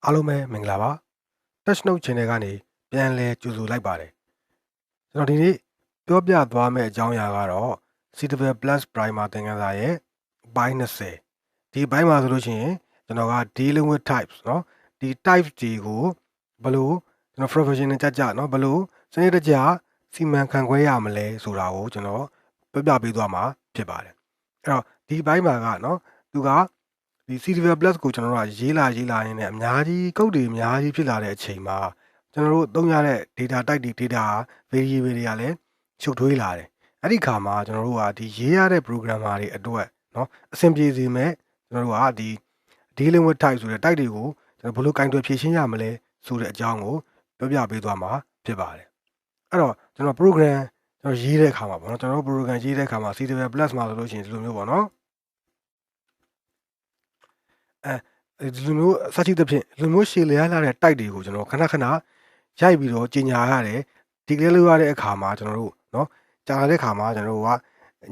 အားလုံးပဲမင်္ဂလာပါ Touch Note Channel ကနေပြန်လည်ကြိုဆိုလိုက်ပါတယ်ကျွန်တော်ဒီနေ့ပြောပြသွားမယ့်အကြောင်းအရာကတော့ Citadel Plus Primer သင်ခန်းစာရဲ့ပိုင်း20ဒီပိုင်းမှာဆိုလို့ရှိရင်ကျွန်တော်က dealing with types เนาะဒီ types တွေကိုဘယ်လိုကျွန်တော် professional ကြเนาะဘယ်လိုစနစ်တကျစီမံခန့်ခွဲရမလဲဆိုတာကိုကျွန်တော်ပြပြပေးသွားမှာဖြစ်ပါတယ်အဲ့တော့ဒီပိုင်းမှာကเนาะသူကဒီ Citadel Plus ကိုကျွန်တော်တို့ကရေးလာရင်းနဲ့အများကြီးကုတ်တွေအများကြီးဖြစ်လာတဲ့အချိန်မှာကျွန်တော်တို့သုံးရတဲ့ data type တွေ data variable တွေကလည်းရှုပ်ထွေးလာတယ်အဲ့ဒီခါမှာကျွန်တော်တို့ကဒီရေးရတဲ့ programmer တွေအတွက်เนาะအဆင်ပြေစေမဲ့ကျွန်တော်တို့ကဒီ dealing with type ဆိုတဲ့ type တွေကိုကျွန်တော်ဘယ်လိုကင်တွယ်ဖြည့်ရှင်းရမလဲဆိုတဲ့အကြောင်းကိုပြောပြပေးသွားမှာဖြစ်ပါတယ်အဲ့တော့ကျွန်တော် program ကျွန်တော်ရေးတဲ့အခါမှာပေါ့နော်ကျွန်တော်တို့ program ရေးတဲ့အခါမှာ Citadel Plus မှာဆိုလို့ရှိရင်ဒီလိုမျိုးပေါ့နော်ဒီလိုမျိုးစချိတဲ့ဖြင့်ဒီလိုမျိုးရှည်လျားလာတဲ့ type တွေကိုကျွန်တော်ခဏရိုက်ပြီးတော့ကြီးညာရတယ်ဒီကလေးလိုရတဲ့အခါမှာကျွန်တော်တို့เนาะကြာလာတဲ့အခါမှာကျွန်တော်တို့က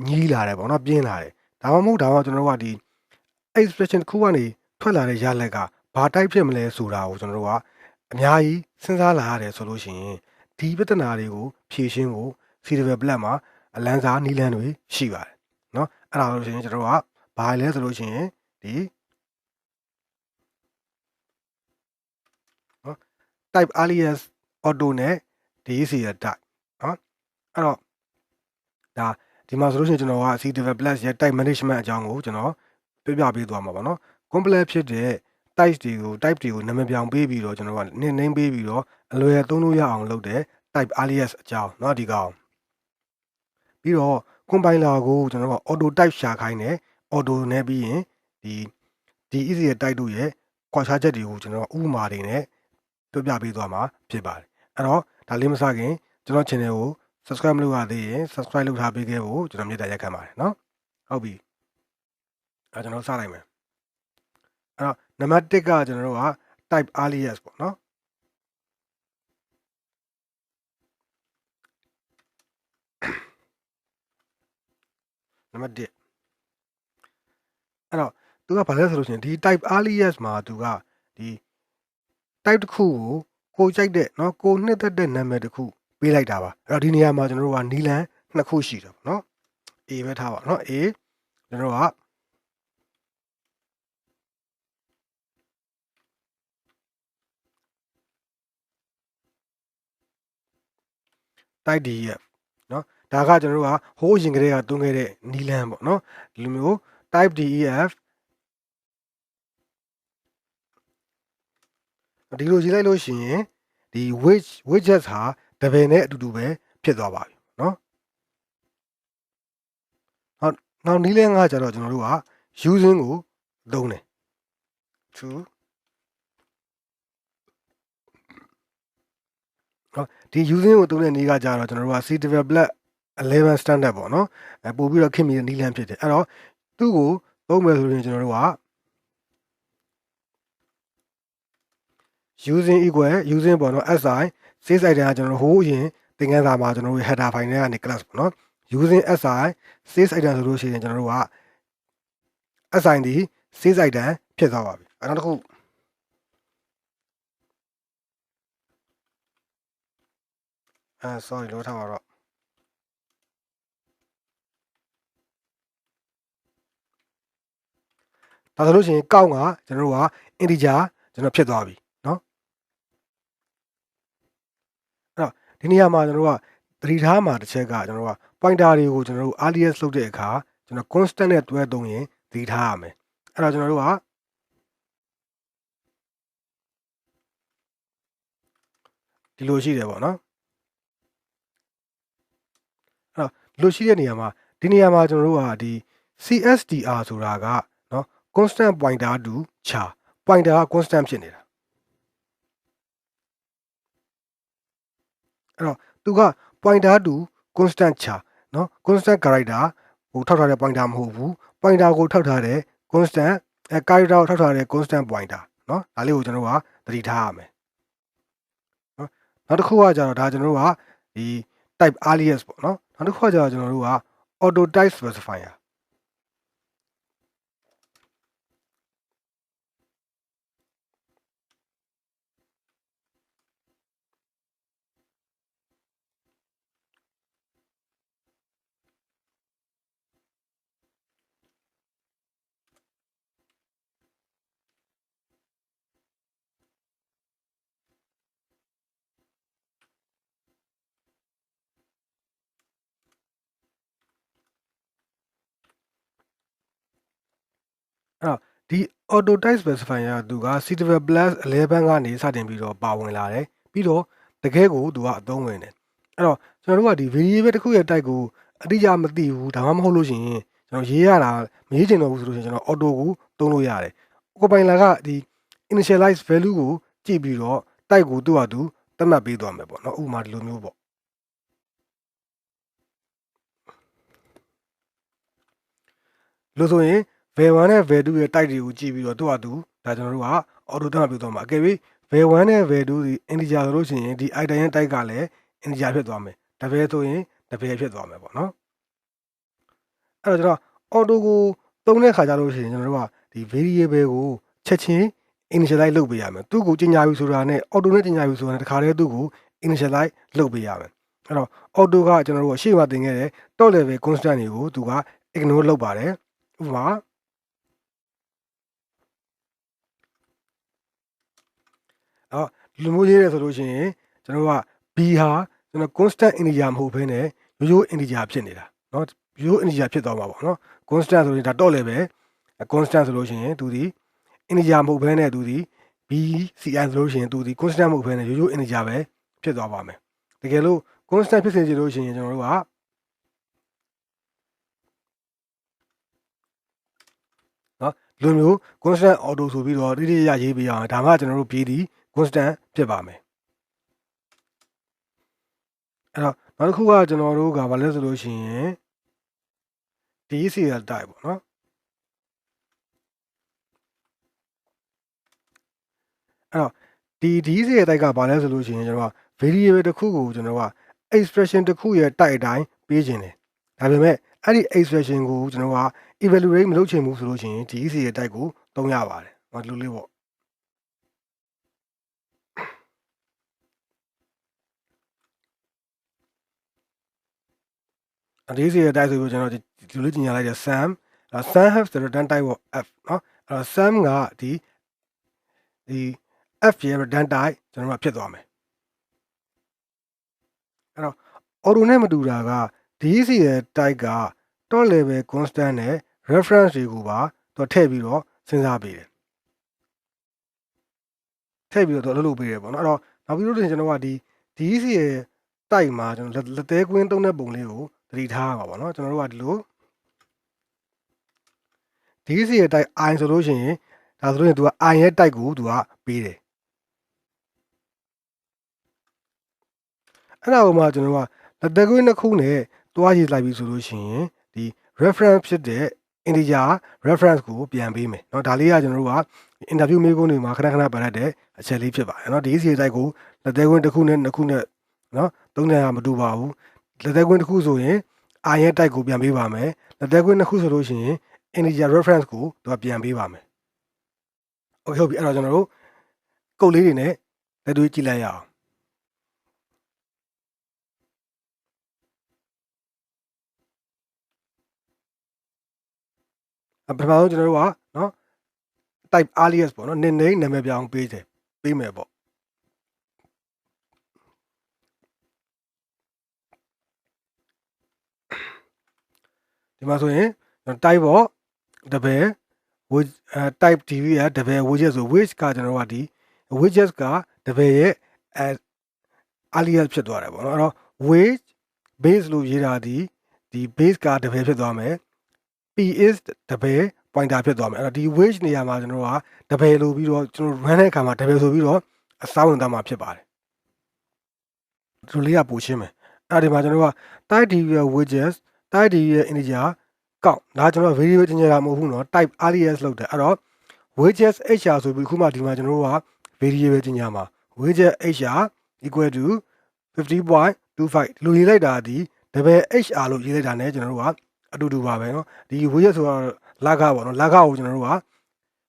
ညီးလာတယ်ပေါ့နော်ပြင်းလာတယ်ဒါမှမဟုတ်ကျွန်တော်တို့ကဒီ expression တစ်ခုကနေထွက်လာတဲ့ရလက်ကဘာ type ဖြစ်မလဲဆိုတာကိုကျွန်တော်တို့ကအများကြီးစဉ်းစားလာရတယ်ဆိုလို့ရှိရင်ဒီပြဿနာတွေကိုဖြေရှင်းဖို့ Citadel Plus မှာအလန်းစားနည်းလမ်းတွေရှိပါတယ်เนาะအဲ့ဒါလို့ရှိရင်ကျွန်တော်တို့ကဘာလဲဆိုလို့ရှိရင်ဒီtype alias auto နဲ့ DEC ရဲ့ type เนาะအဲ့တော့ဒါဒီမှာဆိုလို့ရှိရင်ကျွန်တော်က Citadel Plus ရဲ့ type management အကြောင်းကိုကျွန်တော်ပြပြပေးသွားမှာပါเนาะ complex ဖြစ်တဲ့ type တွေကိုနာမည်ပြောင်းပေးပြီးတော့ကျွန်တော်က name ပေးပြီးတော့အလွယ်သုံးလို့ရအောင်လုပ်တဲ့ type alias အကြောင်းเนาะဒီကောင်ပြီးတော့ compiler ကိုကျွန်တော်က auto type ရှာခိုင်းတယ် auto နဲ့ပြီးရင်ဒီ DEC ရဲ့ type တို့ရဲ့ကွာခြားချက်တွေကိုကျွန်တော်ဥပမာတွေနဲ့ပြပြပေးသွားမှာဖြစ်ပါတယ်အဲ့တော့ဒါလေးမစခင်ကျွန်တော် channel ကို subscribe မလုပ်ရသေးရင် subscribe လုပ်ထားပေးခဲ့ဖို့ကျွန်တော်မြတ်တာရက်ခံပါတယ်เนาะဟုတ်ပြီအဲ့ကျွန်တော်စလိုက်မယ်အဲ့တော့နံပါတ်1ကကျွန်တော်တို့က type alias ပေါ့เนาะနံပါတ်1အဲ့တော့သူကဘာလဲဆိုလို့ရှိရင်ဒီ type alias မှာသူကဒီ type တစ်ခုကိုကြိုက်တဲ့เนาะကိုနှစ်သက်တဲ့နာမည်တစ်ခုပေးလိုက်တာပါအဲ့တော့ဒီနေရာမှာကျွန်တော်တို့ကနီလန်နှစ်ခုရှိတယ်ပေါ့เนาะ A ပဲထားပါเนาะ A ကျွန်တော်တို့ကတိုက် DEF เนาะဒါကကျွန်တော်တို့ကဟိုးအရင်ကတည်းကသုံးခဲ့တဲ့နီလန်ပေါ့เนาะဒီလိုမျိုး type DEF ဒီလိုရေးလိုက်လို့ရှိရင်ဒီ widget ဟာတပယ်နဲ့အတူတူပဲဖြစ်သွားပါပြီเนาะနောက်နီလန်ကကျတော့ကျွန်တော်တို့က using ကိုသုံးတယ် to နော်ဒီ using ကိုသုံးတဲ့နည်းကကြတော့ကျွန်တော်တို့က Citadel Plus 11 standard ပေါ့နော်ပို့ပြီးတော့ခင်မီတဲ့နည်းလမ်းဖြစ်တယ်အဲ့တော့သူ့ကိုသုံးမယ်ဆိုရင်ကျွန်တော်တို့က using ပေါ့နော် si sys item ကကျွန်တော်တို့ဟိုးအရင်သင်ခန်းစာမှာကျွန်တော်တို့ header file တွေကနေ class ပေါ့နော် using si sys item ဆိုလို့ရှိရင်ကျွန်တော်တို့က si ဒီ sys item ဖြစ်သွားပါပြီအဲ့တော့တစ်ခုsorry လို့ထားပါတော့ဒါဆိုလို့ရှိရင်ကောက်ကကျွန်တော်တို့က integer ကျွန်တော်ဖြစ်သွားပြီเนาะအဲ့တော့ဒီနေရာမှာကျွန်တော်တို့ကသတိထားမှာတစ်ချက်ကကျွန်တော်တို့က pointer တွေကိုကျွန်တော်တို့ alias လုပ်တဲ့အခါကျွန်တော် constant နဲ့တွဲသုံးရင်သတိထားရမယ်အဲ့တော့ကျွန်တော်တို့ကဒီလိုရှိတယ်ပေါ့နော်အဲ့တော့ဒီလိုရှိတဲ့နေရာမှာဒီနေရာမှာကျွန်တော်တို့ကဒီ CSTR ဆိုတာကเนาะ constant pointer to char pointer က constant ဖြစ်နေတာအဲ့တော့သူက pointer to constant char เนาะ constant character ကိုထောက်ထားတဲ့ pointer မဟုတ်ဘူး pointer ကိုထောက်ထားတဲ့ constant character ကိုထောက်ထားတဲ့ constant pointer เนาะဒါလေးကိုကျွန်တော်တို့ကသတိထားရမယ်เนาะနောက်တစ်ခုကကြတော့ဒါကျွန်တော်တို့ကဒီ type alias ပေါ့เนาะနောက်တစ်ခုကကြတော့ကျွန်တော်တို့က auto type specifier တော့ဒီ auto type specifier သူက ctable plus 11ကနေစတင်ပြီးတော့ပါဝင်လာတယ်ပြီးတော့တကယ်ကိုသူကအသုံးဝင်တယ်အဲ့တော့ကျွန်တော်တို့ကဒီ variable တစ်ခုရဲ့ type ကိုအတိအကျမသိဘူးဒါမှမဟုတ်လို့ရှိရင်ကျွန်တော်ရေးရတာမရေးချင်တော့ဘူးဆိုလို့ရှိရင်ကျွန်တော် auto ကိုသုံးလို့ရတယ်ကိုပိုင်လာကဒီ initialize value ကိုကြည့်ပြီးတော့ type ကိုသူ့ဟာသူသတ်မှတ်ပေးသွားမယ်ပေါ့နော်ဥပမာဒီလိုမျိုးပေါ့လို့ဆိုရင် var1 နဲ့ var2 ရဲ့ type တွေကိုကြည့်ပြီးတော့သူ့ဟာသူဒါကျွန်တော်တို့က auto သတ်မှတ်ပေးသွားမှာအကယ်၍ var1 နဲ့ var2 ဒီ integer ဆိုလို့ရှိရင်ဒီ item ရဲ့ type ကလည်း integer ဖြစ်သွားမယ်တပယ်ဆိုရင်တပယ်ဖြစ်သွားမယ်ပေါ့နော်အဲ့တော့ကျွန်တော် auto ကိုသုံးတဲ့ခါကြလို့ရှိရင်ကျွန်တော်တို့ကဒီ variable ကိုချက်ချင်း initialize လုပ်ပေးရမယ်သူ့ကိုကြီးညာပြီဆိုတာနဲ့ auto နဲ့ကြီးညာပြီဆိုတာနဲ့တခါတည်းသူ့ကို initialize လုပ်ပေးရမယ်အဲ့တော့ auto ကကျွန်တော်တို့ရှေ့မှာသင်ခဲ့တဲ့ top level constant တွေကိုသူက ignore လုပ်ပါတယ်ဥပမာလူမျိုးရေးရဆိုလို့ရှိရင်ကျွန်တော်က b ဟာကျွန်တော် constant integer မဟုတ်ဘဲနဲ့ရိုးရိုး integer ဖြစ်နေတာเนาะရိုးရိုး integer ဖြစ်သွားမှာပေါ့เนาะ constant ဆိုရင်ဒါတော့လည်းပဲ constant ဆိုလို့ရှိရင်သူဒီ integer မဟုတ်ဘဲနဲ့သူဒီ bci ဆိုလို့ရှိရင်သူဒီ constant မဟုတ်ဘဲနဲ့ရိုးရိုး integer ပဲဖြစ်သွားပါမယ်တကယ်လို့ constant ဖြစ်စေချင်လို့ရှိရင်ကျွန်တော်တို့ကလူမျိုး constant auto ဆိုပြီးတော့တိတိကျကျရေးပေးအောင်ဒါမှကျွန်တော်တို့ b ဒီ constant ဖြစ်ပါမယ်အဲ့တော့နောက်တစ်ခုကကျွန်တော်တို့ကဘာလဲဆိုလို့ရှိရင် DCL type ပေါ့နော်အဲ့တော့ဒီ DCL type ကဘာလဲဆိုလို့ရှိရင်ကျွန်တော်က variable တစ်ခုကိုကျွန်တော်က expression တစ်ခုရဲ့ type အတိုင်းပေးခြင်းတယ်ဒါပေမဲ့အဲ့ဒီ expression ကိုကျွန်တော်က evaluate မလုပ်ချင်ဘူးဆိုလို့ရှိရင် DCL type ကိုသုံးရပါတယ်ဟောဒီလိုလေးပေါ့ဒီစီရဲ့ type ဆိုပြီးကျွန်တော်ဒီလိုကြီးညာလိုက်တဲ့ sum sum has the return type of f เนาะအဲ့တော့ sum ကဒီ f ရဲ့ return type ကျွန်တော်တို့ဖြစ်သွားမယ်အဲ့တော့ auto နဲ့မတူတာက DC ရဲ့ type က top level constant နဲ့ reference တွေကိုပါတော့ထည့်ပြီးတော့စဉ်းစားပေးတယ်ထည့်ပြီးတော့လုပ်ပေးတယ်ပေါ့เนาะအဲ့တော့နောက်ပြီးတော့ကျွန်တော်ကဒီ DC ရဲ့ type မှာကျွန်တော်လက်သေးကွင်းသုံးတဲ့ပုံလေးကိုသတိထားရမှာပေါ့เนาะကျွန်တော်တို့ကဒီလို DC ရဲ့ type i ဆိုလို့ရှိရင်ဒါဆိုရင်သူက i ရဲ့ type ကိုသူကပေးတယ်အဲ့ဒါကိုမှကျွန်တော်ကလက်သေးကွင်းတစ်ခုနဲ့တွားရေးလိုက်ပြီဆိုလို့ရှိရင်ဒီ reference ဖြစ်တဲ့ integer reference ကိုပြန်ပေးမယ်เนาะဒါလေးကကျွန်တော်တို့က interview မေးခွန်းတွေမှာခဏခဏပတ်ရတဲ့အချက်လေးဖြစ်ပါတယ်เนาะဒီ DC type ကိုလက်သေးကွင်းတစ်ခုနဲ့နှစ်ခုနဲ့เนาะသုံးနေတာမတူပါဘူးလက်သေးကွင်းတစ်ခုဆိုရင် i ရဲ့ type ကိုပြန်ပေးပါမယ်လက်သေးကွင်းနှစ်ခုဆိုလို့ရှိရင် integer reference ကိုသူကပြန်ပေးပါမယ်โอเคဟုတ်ပြီအဲ့တော့ကျွန်တော်တို့ကုတ်လေးတွေနဲ့လက်တွေ့ကြည့်လိုက်ရအောင်ပထမဆုံးကျွန်တော်တို့ကเนาะ type alias ပေါ့เนาะ name နာမည်ပြောင်းပေးမယ်ပေါ့ဒီမှာဆိုရင် type ပေါ့တပယ် type dv ရတပယ် widget ဆို widget ကကျွန်တော်တို့ကဒီ widget ကတပယ်ရဲ့ alias ဖြစ်သွားတယ်ပေါ့เนาะအဲ့တော့ widget base လို့ရေးတာဒီ base ကတပယ်ဖြစ်သွားမယ် p is တပယ် pointer ဖြစ်သွားမယ်အဲ့တော့ဒီ widget နေရာမှာကျွန်တော်တို့ကတပယ်လို့ပြီးတော့ကျွန်တော် run တဲ့အခါမှာတပယ်ဆိုပြီးတော့အစားဝင်သွားမှာဖြစ်ပါတယ်ဒီလိုလေးကပိုရှင်းမယ်အဲ့ဒီမှာကျွန်တော်တို့က type dv widgets type dv integer ကောက်ဒါကျွန်တော် variable တင်ကြတာမဟုတ်ဘူးเนาะ type alias လောက်တယ်အဲ့တော့ widgets hr ဆိုပြီးခုမှဒီမှာကျွန်တော်တို့က variable တင်ကြမှာ widget hr equal to 50.25လူရေးလိုက်တာဒီ double hr လို့ရေးလိုက်တာ ਨੇ ကျွန်တော်တို့ကအတူတူပါပဲเนาะဒီ widget ဆိုတော့လကပေါ့เนาะလကကိုကျွန်တော်တို့က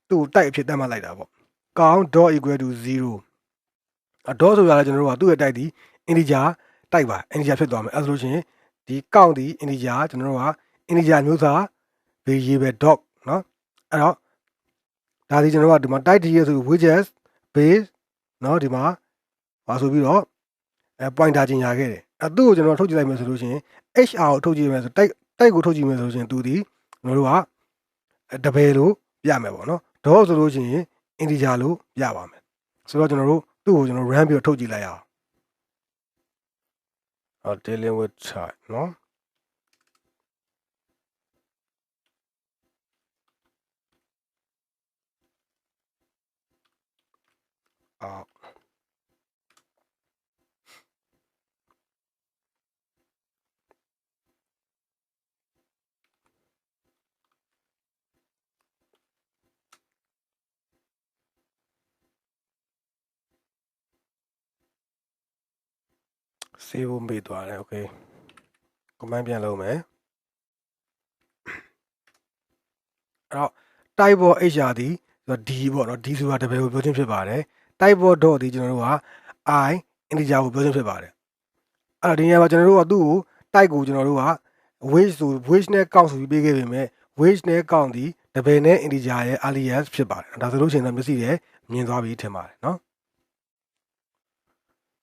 သူ့ type အဖြစ်သတ်မှတ်လိုက်တာပေါ့ count dot equal to 0dot ဆိုရတာကျွန်တော်တို့ကသူ့ရဲ့ type ဒီ integer type ပါ integer ဖြစ်သွားမယ်အဲ့ဆိုလို့ရှိရင်ဒီ count ဒီ integer ကျွန်တော်တို့က integer မျိုးစာ variable dot เนาะအဲ့တော့ဒါဒီကျွန်တော်တို့ကဒီမှာ type ဒီရဆို widgets base เนาะဒီမှာပါဆိုပြီးတော့pointer ကြီးညာခဲ့တယ်အဲ့သူ့ကိုကျွန်တော်ထုတ်ကြည့်လိုက်မယ်ဆိုလို့ရှိရင် hr ကိုထုတ်ကြည့်မယ်ဆို type ကိုထုတ်ကြည့်မယ်ဆိုလို့ရှိရင်သူဒီကျွန်တော်တို့ကတပယ်လို့ ပြမယ်ပေါ့နော်တော့ဆိုလို့ရှိရင် integer လို့ပြပါမယ်ဆိုတော့ကျွန်တော်တို့သူ့ကိုကျွန်တော် run ပြီးတော့ထုတ်ကြည့်လိုက်ရအောင် dealing with type နော်အော် save ဖို့မေ့သွားတယ် okay command ပြန်လုပ်မယ်အဲ့တော့ type of hr ဒီဆိုတော့ d ပေါ့နော် d ဆိုတာတပည့်ကိုပြောချင်းဖြစ်ပါတယ် type of dot ဒီကျွန်တော်တို့က I integer ကိုပြောချင်းဖြစ်ပါတယ်အဲ့တော့ဒီနေရာမှာကျွန်တော်တို့ကသူ့ကို type ကိုကျွန်တော်တို့က weight ဆို weight နဲ့ count ဆိုပြီးပေးခဲ့ပေမဲ့ weight နဲ့ count ဒီတပည့်နဲ့ integer ရဲ့ alias ဖြစ်ပါတယ်ဒါဆိုလို့ရှိရင်တော့မျက်စိရဲ့မြင်သွားပြီထင်ပါတယ်နော်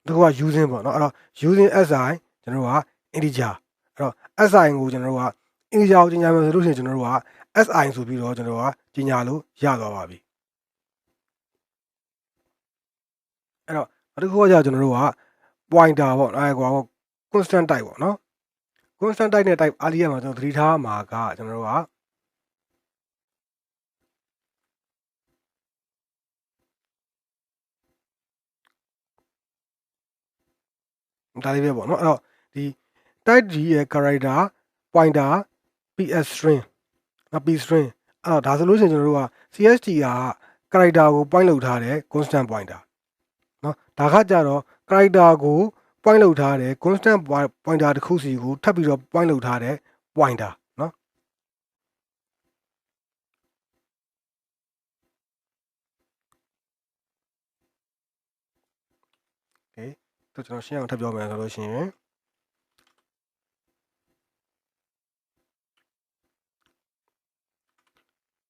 ဒီက using ပေါ့နော်အဲ့တော့ using si ကျွန်တော်တို့က integer အဲ့တော့ si ကိုကျွန်တော်တို့က integer ကိုကြီးညာမယ်ဆိုလို့ရှိရင်ကျွန်တော်တို့က si ဆိုပြီးတော့ကျွန်တော်တို့ကကြီးညာလို့ရသွားပါပြီအဲ့တော့နောက်တစ်ခုကကြာကျွန်တော်တို့က pointer ပေါ့အဲ့ကွာ constant type ပေါ့နော် constant type နဲ့ type alias မှာကျွန်တော်သတိထားမှာကကျွန်တော်တို့ကဒါလေးပဲပေါ့နော်အဲ့တော့ဒီ type d ရဲ့ character pointer ps string နော် p string အဲ့တော့ဒါဆိုလို့ရှိရင်ကျွန်တော်တို့က cst က character ကို point လုပ်ထားတဲ့ constant pointer နော်ဒါကကြတော့ character ကို point လုပ်ထားတဲ့ constant pointer တစ်ခုစီကိုထပ်ပြီးတော့ point လုပ်ထားတဲ့ pointer နော်โอเคတော့ကျွန်တော်ရှင်းအောင်ထပ်ပြောမယ်ဆိုလို့ရှိရင်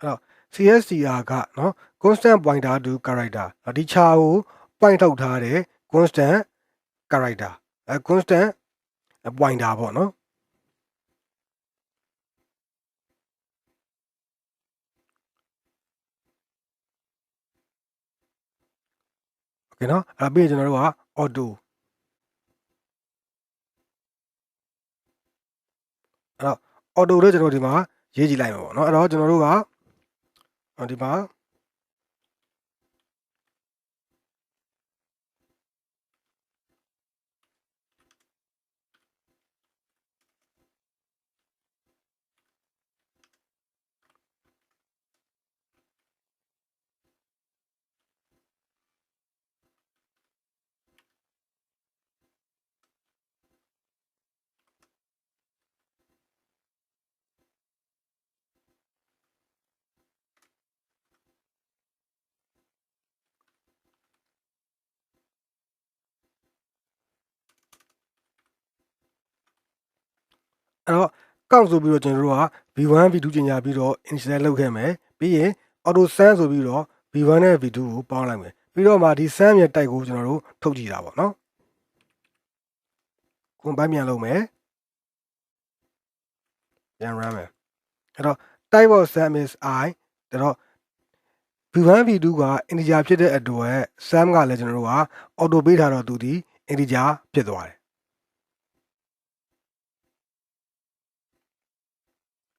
အဲ့တော့ CSTR ကနော် constant pointer to character ဒီခြာကို point ထုတ်ထားတဲ့ constant character constant pointer ပေါ့နော်โอเคနော်အဲ့ပြီးရင်ကျွန်တော်တို့က auto အဲ့တော့ auto လို့ကျွန်တော်ဒီမှာရေးကြည့်လိုက်မှာပေါ့နော်အဲ့တော့ကျွန်တော်တို့ကဒီမှာအဲ့တော့ကောက်ဆိုပြီးတော့ကျွန်တော်တို့က v1 v2 ကျင်ညာပြီးတော့ initialize လုပ်ခဲ့မယ်ပြီးရင် auto sum ဆိုပြီးတော့ v1 နဲ့ v2 ကိုပေါင်းလိုက်မယ်ပြီးတော့မှဒီ sum ရဲ့ type ကိုကျွန်တော်တို့ထုတ်ကြည့်တာပေါ့နော်ကိုယ်ပိုင်းပြန်လုပ်မယ်ပြန် run မယ်အဲ့တော့ type of sum is I ဒါတော့ v1 v2 က integer ဖြစ်တဲ့အတွက် sum ကလည်းကျွန်တော်တို့က auto ပေးထားတော့သူဒီ integer ဖြစ်သွားတယ်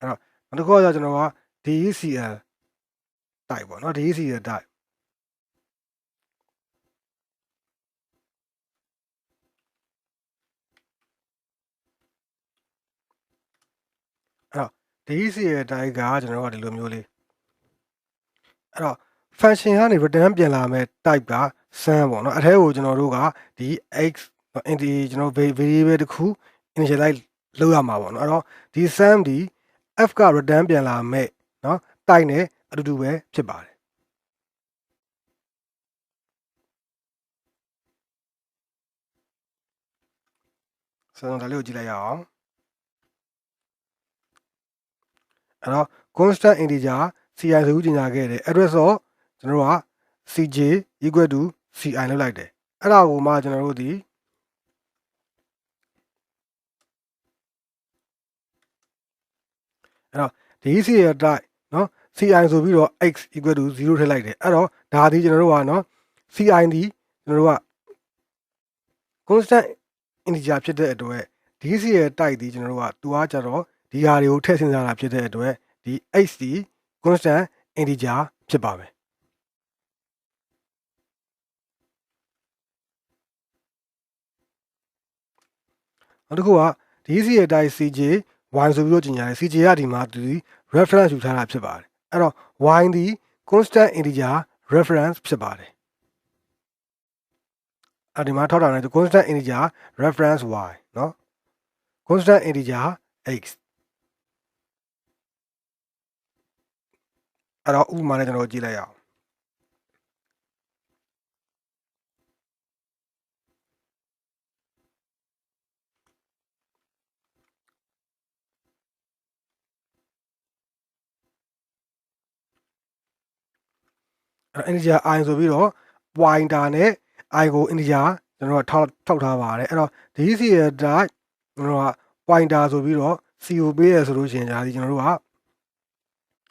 အဲ့တော့နောက်တစ်ခုကကျွန်တော်က DECL type ပေါ့နော် DECL type အဲ့တော့ DECL type ကကျွန်တော်တို့ကဒီလိုမျိုးလေးအဲ့တော့ function ကနေ return ပြန်လာမဲ့ type က sum ပေါ့နော်အထဲကိုကျွန်တော်တို့ကဒီ x integer ကျွန်တော် variable တစ်ခု initialize လုပ်ရမှာပေါ့နော်အဲ့တော့ဒီ sum ဒီ f က return ပြန်လာမဲ့နော် type နဲ့အတူတူပဲဖြစ်ပါတယ်ဆိုတော့ဒါလေးကိုကြည့်လိုက်ရအောင်အဲ့တော့ constant integer ci ဆိုပြီးညင်ညာခဲ့တယ် address တော့ကျွန်တော်တို့က cj equal to ci လောက်လိုက်တယ်အဲ့ဒါကိုမှကျွန်တော်တို့ဒီအဲ့တော့ DECL type နော် ci ဆိုပြီးတော့ x equal to 0ထည့်လိုက်တယ်အဲ့တော့ဒါဒီကျွန်တော်တို့ကနော် ci ဒီကျွန်တော်တို့က constant integer ဖြစ်တဲ့အတွက် dc ရဲ့ type ဒီကျွန်တော်တို့ကသူကကြတော့ဒီဟာတွေကိုထည့်စဉ်းစားတာဖြစ်တဲ့အတွက်ဒီ x ဒီ constant integer ဖြစ်ပါမယ်နောက်တစ်ခုက dc ရဲ့ type cj y ဆိုပြီးတော့ကြီးညာတယ် cj ကဒီမှာဒီ reference ယူထားတာဖြစ်ပါတယ်အဲ့တော့ y ဒီ constant integer reference ဖြစ်ပါတယ်ဒီမှာထောက်ထားတယ် constant integer reference y เนาะ constant integer x အဲ့တော့ဥပမာနဲ့ကျွန်တော်ကြည့်လိုက်ရအောင်integer i ဆိုပြီးတော့ pointer နဲ့ i ကို integer ကျွန်တော်ကထောက်ထားပါတယ်အဲ့တော့ dc ရဲ့ type ကျွန်တော်က pointer ဆိုပြီးတော့ c ကိုပေးရဆိုလို့ရှိရင်ဒါဒီကျွန်တော်တို့က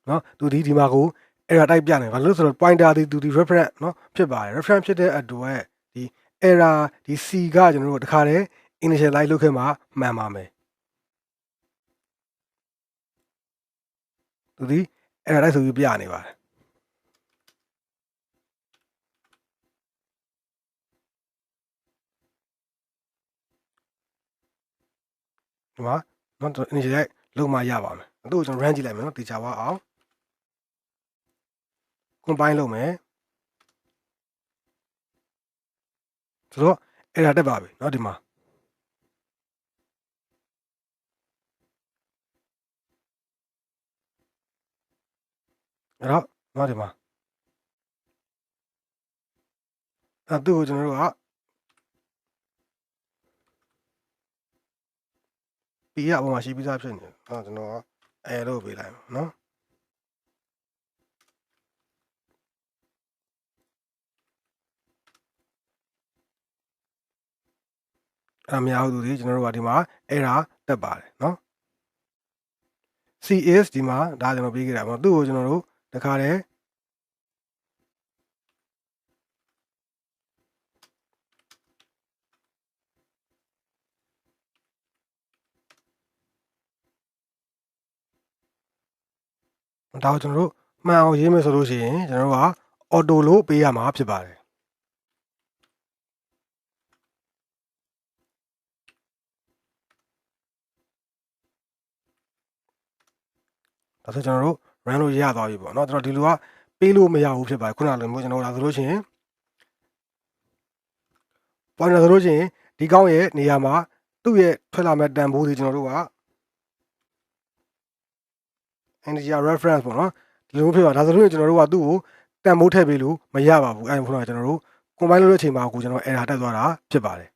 နော်သူဒီမှာကို error type ပြနေဘာလို့ဆိုတော့ pointer ဒီ reference နော်ဖြစ်ပါတယ် reference ဖြစ်တဲ့အတွက်ဒီ error ဒီ c ကကျွန်တော်တို့တခါတည်း initialize လုပ်ခဲ့မှာမှန်ပါမယ်သူဒီ error type ဆိုပြီးပြနေပါတယ်ဒီမှာနော် initialize လုပ်မှရပါမယ်သူ့ကိုကျွန်တော် run ကြည့်လိုက်မယ်နော်တေချာပါအောင် combine လုပ်မယ်ဆိုတော့ error တက်ပါပြီเนาะဒီမှာအဲ့တော့เนาะဒီမှာသူ့ကိုကျွန်တော်တို့က p ရအပေါ်မှာရှိပြီးသားဖြစ်နေတယ်ကျွန်တော်ကအဲလို့ပေးလိုက်မယ်เนาะမရဘူးသူဒီကျွန်တော်တို့ကဒီမှာ error တက်ပါတယ်เนาะ c is ဒီမှာဒါကျွန်တော်ပေးခဲ့တာပေါ့သူ့ကိုကျွန်တော်တို့တခါတည်းဒါကိုကျွန်တော်တို့မှန်အောင်ရေးမယ်ဆိုလို့ရှိရင်ကျွန်တော်တို့က auto လို့ပေးရမှာဖြစ်ပါတယ်ဒါဆိုကျွန်တော်တို့ run လို့ရသွားပြီပေါ့เนาะကျွန်တော်ဒီလိုကပေးလို့မရဘူးဖြစ်ပါတယ်ခုနလိုမျိုးကျွန်တော်ဒါဆိုလို့ရှိရင်ပေါ်နေဆိုလို့ရှိရင်ဒီကောင်းရဲ့နေရာမှာသူ့ရဲ့ထွက်လာမဲ့တန်ဖိုးတွေကျွန်တော်တို့က integer reference ပေါ့နော်ဒီလိုဖြစ်ပါဒါဆိုလို့ကျွန်တော်တို့ကသူ့ကိုတန်ဖိုးထည့်ပေးလို့မရပါဘူးအဲဒါခုနကကျွန်တော်တို့ combine လုပ်တဲ့အချိန်မှာကိုကျွန်တော် error တက်သွားတာဖြစ်ပါတယ်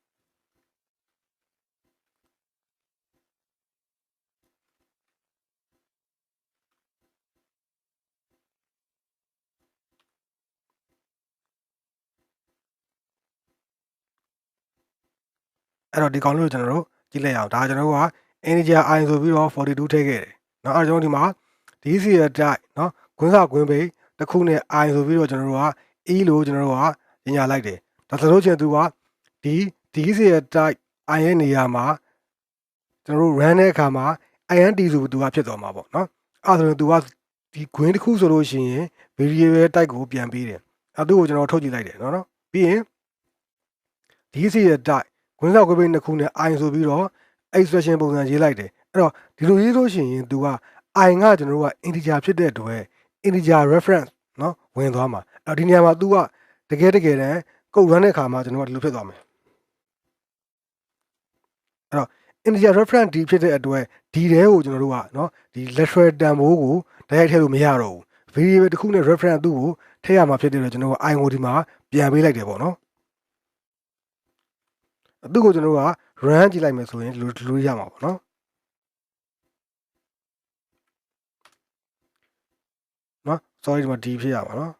အဲ့တော့ဒီကောင်လေးကိုကျွန်တော်တို့ကြည့်လိုက်အောင်ဒါကျွန်တော်တို့က integer i ဆိုပြီးတော့42ထည့်ခဲ့တယ်เนาะအဲ့တော့ကျွန်တော်ဒီမှာ dc ရဲ့ type เนาะခွင်းစာခွင်းပိတ်တစ်ခုနဲ့ i ဆိုပြီးတော့ကျွန်တော်တို့က e လို့ကျွန်တော်တို့ကညညာလိုက်တယ်ဒါဆိုလို့ချင်းသူကဒီ dc ရဲ့ type i ရဲ့နေရာမှာကျွန်တော်တို့ run တဲ့အခါမှာ int ဆိုပြီးသူကဖြစ်သွားမှာပေါ့เนาะအဲ့ဒါဆိုရင်သူကဒီခွင်းတစ်ခုဆိုလို့ရှိရင် variable type ကိုပြန်ပေးတယ်အဲ့သူ့ကိုကျွန်တော်ထုတ်ကြည့်လိုက်တယ်เนาะပြီးရင် dc ရဲ့ type ခွင်းစာခွဲပိတ်နှစ်ခုနဲ့ i ဆိုပြီးတော့ expression ပုံစံရေးလိုက်တယ်အဲ့တော့ဒီလိုရေးလို့ရှိရင်သူက i ကကျွန်တော်တို့က integer ဖြစ်တဲ့အတွက် integer reference เนาะဝင်သွားမှာအဲ့တော့ဒီနေရာမှာသူကတကယ်တန်းကုတ် run တဲ့အခါမှာကျွန်တော်ကဒီလိုဖြစ်သွားမယ်အဲ့တော့ integer reference ဒီဖြစ်တဲ့အတွက်ဒီတဲကိုကျွန်တော်တို့ကเนาะဒီ literal တန်ဖိုးကိုတိုက်ရိုက်ထည့်လို့မရတော့ဘူး variable တစ်ခုနဲ့ reference သူ့ကိုထည့်ရမှာဖြစ်တဲ့အတွက်ကျွန်တော်က i ကိုဒီမှာပြန်ပေးလိုက်တယ်ပေါ့เนาะသူ့ကိုကျွန်တော်က run ကြည့်လိုက်မယ်ဆိုရင်ဒီလိုရမှာပေါ့နော်နော် sorry ဒီမှာ d ဖြစ်ရပါနော်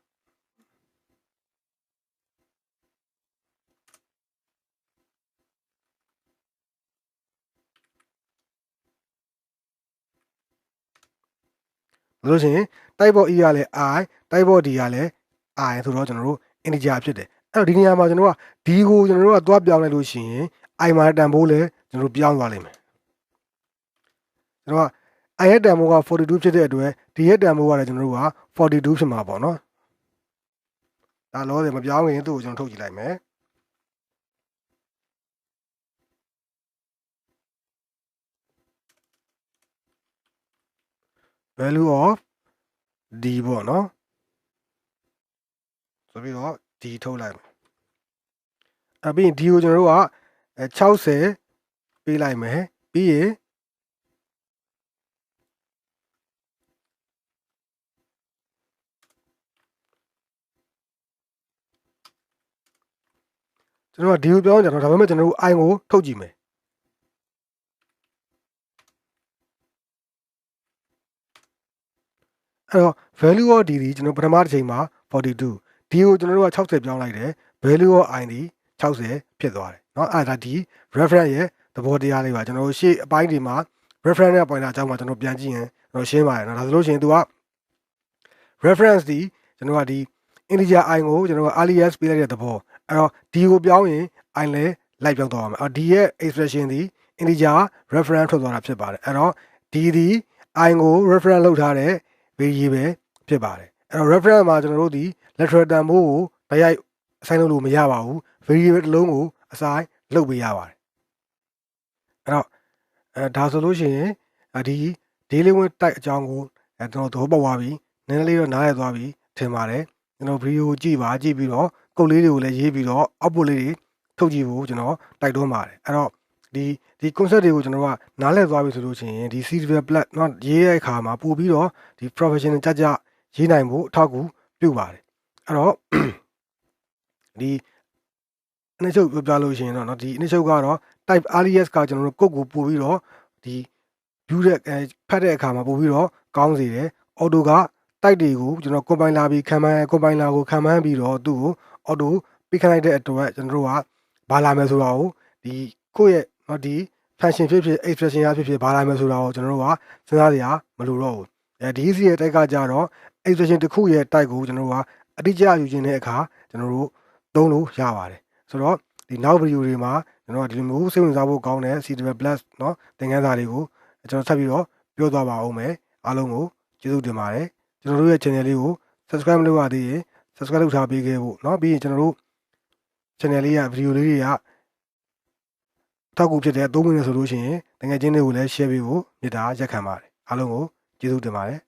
လို့ရှိရင်တိုက်ဘော e ကလည်း I တိုက်ဘော d ကလည်း I ဆိုတော့ကျွန်တော်တို့ integer ဖြစ်တယ်အဲ့တော့ဒီနေရာမှာကျွန်တော်က d ကိုကျွန်တော်တို့ကသွားပြောင်းလိုက်လို့ရှိရင် I မှာတန်ဖိုးလည်းကျွန်တော်တို့ပြောင်းသွားလိမ့်မယ်ကျွန်တော်က I ရဲ့တန်ဖိုးက42ဖြစ်တဲ့အတွက် d ရဲ့တန်ဖိုးကလည်းကျွန်တော်တို့က42ဖြစ်မှာပေါ့နော်ဒါလောဆယ်မပြောင်းရင်သူ့ကိုကျွန်တော်ထုတ်ကြည့်လိုက်မယ်value of d ပေါ့နော်ဆိုပြီးတော့ d ထုတ်လိုက်မယ်အပြီးရင် d ကိုကျွန်တော်တို့က60ပေးလိုက်မယ်ပြီးရင်ကျွန်တော်က d ကိုပြောင်းကြတော့ဒါပေမဲ့ကျွန်တော်တို့ I ကိုထုတ်ကြည့်မယ်အဲ့တော့ value of d ဒီကျွန်တော်ပထမတစ်ချိန်မှာ42 d ကိုကျွန်တော်တို့က60ပြောင်းလိုက်တယ် value of I ဒီ60ဖြစ်သွားတယ်เนาะအဲ့ဒါဒီ reference ရဲ့သဘောတရားလေးပါကျွန်တော်တို့ရှေ့အပိုင်းဒီမှာ reference နဲ့ pointer အကြောင်းမှာကျွန်တော်ပြန်ကြည့်ရင်ကျွန်တော်ရှင်းပါတယ်เนาะဒါဆိုလို့ရှိရင်သူက reference ဒီကျွန်တော်ကဒီ integer I ကိုကျွန်တော်က alias ပေးလိုက်တဲ့သဘောအဲ့တော့ d ကိုပြောင်းရင် I လည်းလိုက်ပြောင်းသွားပါမယ်အဲ့ d ရဲ့ expression ဒီ integer reference ထွက်သွားတာဖြစ်ပါတယ်အဲ့တော့ d ဒီ I ကို reference လုပ်ထားတဲ့ variable ဖြစ်ပါတယ်အဲ့တော့ reference မှာကျွန်တော်တို့ဒီ literal တန်ဖိုးကိုတိုက်ရိုက် assign လုပ်လို့မရပါဘူး variable တစ်လုံးကို assign လုပ်ပေးရပါတယ်အဲ့တော့ဒါဆိုလို့ရှိရင်ဒီ daily win type အကြောင်းကိုကျွန်တော်သဘောပေါက်သွားပြီနည်းနည်းလေးတော့နားလည်သွားပြီထင်ပါတယ်ကျွန်တော်ဗီဒီယိုကြည့်ပြီးတော့ကုတ်လေးတွေကိုလည်းရေးပြီးတော့ output လေးတွေထုတ်ကြည့်ဖို့ကျွန်တော်တိုက်တွန်းပါတယ်အဲ့တော့ဒီ concept တွေကိုကျွန်တော်ကနားလည်သွားပြီဆိုလို့ရှိရင်ဒီ CDV Plus เนาะရေးတဲ့အခါမှာပို့ပြီးတော့ဒီ professional ကြရေးနိုင်ဖို့အထောက်အကူပြုပါတယ်အဲ့တော့ဒီအနည်းချုပ်ပြောပြလို့ရှိရင်တော့เนาะဒီအနည်းချုပ်ကတော့ type alias ကကျွန်တော်တို့ကုတ်ကိုပို့ပြီးတော့ဒီ view တဲ့ဖတ်တဲ့အခါမှာပို့ပြီးတော့ကောင်းစေတယ် auto က type တွေကိုကျွန်တော် compiler ပြီးcompiler ကိုခံမှန်းပြီးတော့သူ့ကို auto ပေးခိုင်းလိုက်တဲ့အတွက်ကျွန်တော်တို့ကဘာလာမယ်ဆိုတာကိုဒီကိုယ့်ရဲ့เนาะဒီ function ဖြစ်ဖြစ် expression ရဖြစ်ဖြစ်ဘာလာမယ်ဆိုတာကိုကျွန်တော်တို့ကစဉ်းစားစရာမလိုတော့ဘူးဒီ easy ရဲ့ type ကကြတော့ expression တစ်ခုရဲ့ type ကိုကျွန်တော်တို့ကအတိအကျယူခြင်းတဲ့အခါကျွန်တော်တို့သုံးလို့ရပါတယ်ဆိုတော့ဒီနောက်ဗီဒီယိုတွေမှာကျွန်တော်ကဒီလိုမျိုးစိတ်ဝင်စားဖို့ကောင်းတဲ့ CDV Plus เนาะသင်ခန်းစာတွေကိုကျွန်တော်ဆက်ပြီးတော့ပြောသွားပါအောင်မယ်အားလုံးကိုကျေးဇူးတင်ပါတယ်ကျွန်တော်တို့ရဲ့ channel လေးကို subscribe လုပ်ရသေးရင် subscribe လုပ်ထားပေးခဲ့ဖို့เนาะပြီးရင်ကျွန်တော်တို့ channel လေးကဗီဒီယိုလေးတွေကထောက်ကူဖြစ်တဲ့3မိနစ်ဆိုလို့ရှိရင်တကယ်ချင်းတွေကိုလည်း share ပေးဖို့မေတ္တာရက်ခံပါတယ်အားလုံးကိုကျေးဇူးတင်ပါတယ်